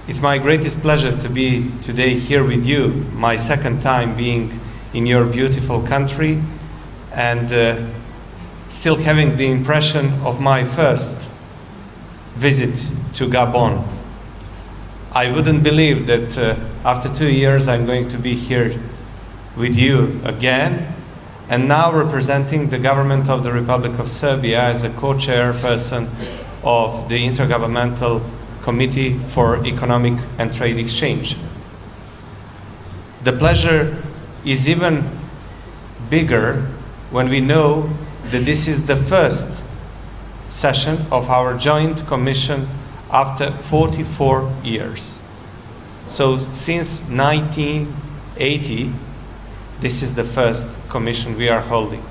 It's my greatest pleasure to be today here with you, my second time being in your beautiful country, and still having the impression of my first visit to Gabon. I wouldn't believe that after 2 years I'm going to be here with you again, and now representing the government of the Republic of Serbia as a co-chairperson of the Intergovernmental Committee for Economic and Trade Exchange. The pleasure is even bigger when we know that this is the first session of our joint commission after 44 years. So since 1980, this is the first commission we are holding.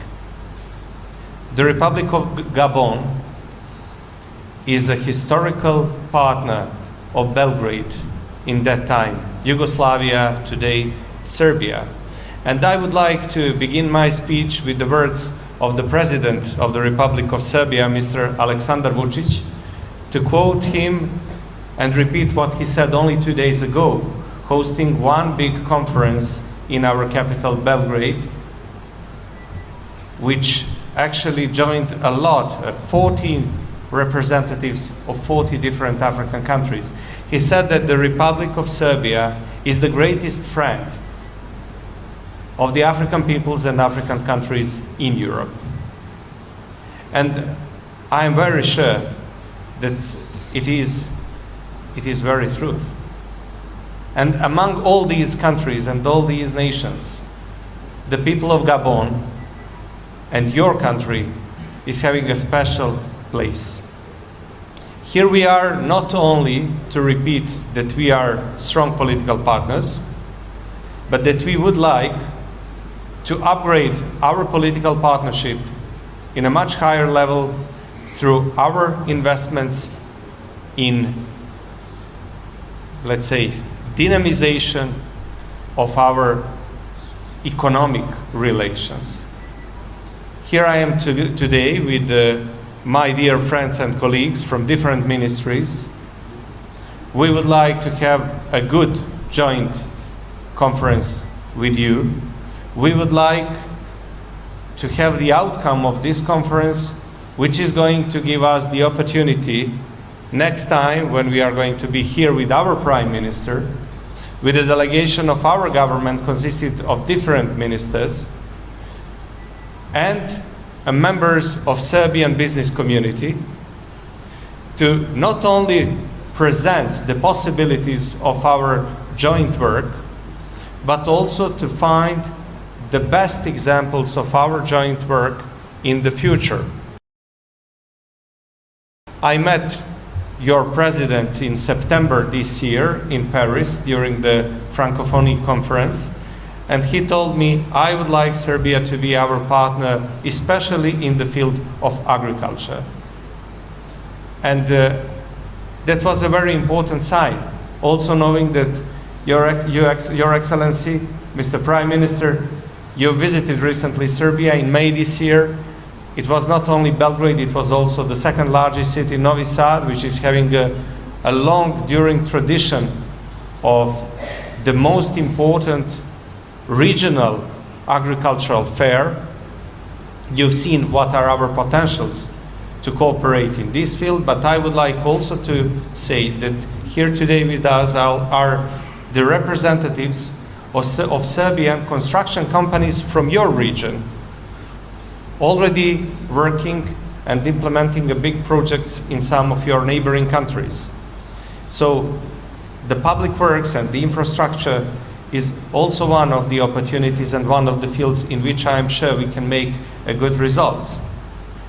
The Republic of Gabon is a historical partner of Belgrade in that time, Yugoslavia, today Serbia. And I would like to begin my speech with the words of the President of the Republic of Serbia, Mr. Aleksandar Vučić, to quote him and repeat what he said only 2 days ago, hosting one big conference in our capital, Belgrade, which actually joined a lot, 14 representatives of 40 different African countries. He said that the Republic of Serbia is the greatest friend of the African peoples and African countries in Europe. And I am very sure that it is very true. And among all these countries and all these nations, the people of Gabon and your country is having a special place. Here we are not only to repeat that we are strong political partners, but that we would like to upgrade our political partnership in a much higher level through our investments in, let's say, dynamization of our economic relations. Here I am today with my dear friends and colleagues from different ministries. We would like to have a good joint conference with you. We would like to have the outcome of this conference, which is going to give us the opportunity next time when we are going to be here with our Prime Minister, with a delegation of our government consisted of different ministers, and members of Serbian business community, to not only present the possibilities of our joint work, but also to find the best examples of our joint work in the future. I met your president in September this year in Paris during the Francophonie conference, and he told me, I would like Serbia to be our partner, especially in the field of agriculture. And that was a very important sign, also knowing that Your Excellency, Mr. Prime Minister, you visited recently Serbia in May this year. It was not only Belgrade, it was also the second largest city, Novi Sad, which is having a long enduring tradition of the most important regional agricultural fair. You've seen what are our potentials to cooperate in this field, but I would like also to say that here today with us are the representatives of Serbian construction companies from your region, already working and implementing big projects in some of your neighboring countries. So the public works and the infrastructure is also one of the opportunities and one of the fields in which I am sure we can make a good results.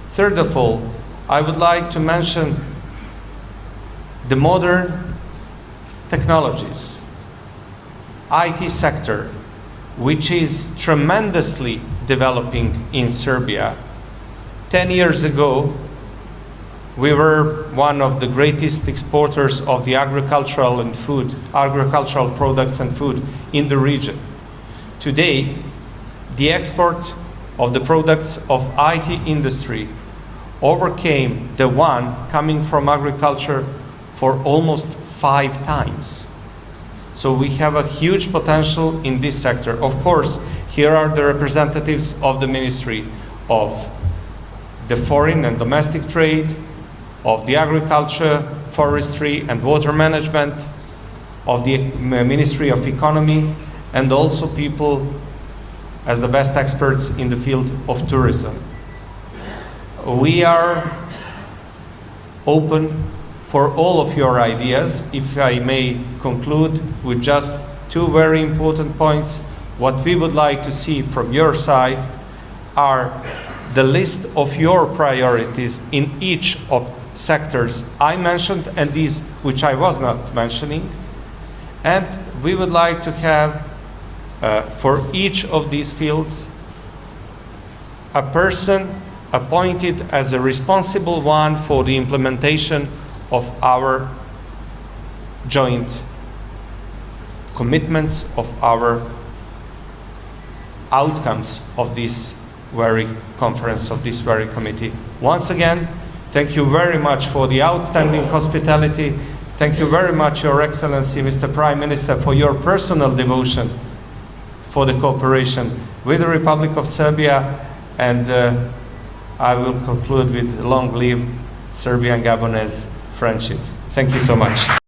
Third of all, I would like to mention the modern technologies, IT sector, which is tremendously developing in Serbia. 10 years ago, we were one of the greatest exporters of the agricultural products and food in the region. Today, the export of the products of IT industry overcame the one coming from agriculture for almost 5 times. So we have a huge potential in this sector. Of course, here are the representatives of the Ministry of the Foreign and Domestic Trade, of the Agriculture, Forestry and Water Management, of the Ministry of Economy, and also people as the best experts in the field of tourism. We are open for all of your ideas. If I may conclude with just 2 very important points, what we would like to see from your side are the list of your priorities in each of sectors I mentioned and these which I was not mentioning. And we would like to have for each of these fields a person appointed as a responsible one for the implementation of our joint commitments, of our outcomes of this very conference, of this very committee. Once again, thank you very much for the outstanding hospitality. Thank you very much, Your Excellency, Mr. Prime Minister, for your personal devotion for the cooperation with the Republic of Serbia. And I will conclude with long live Serbia and Gabonese friendship. Thank you so much.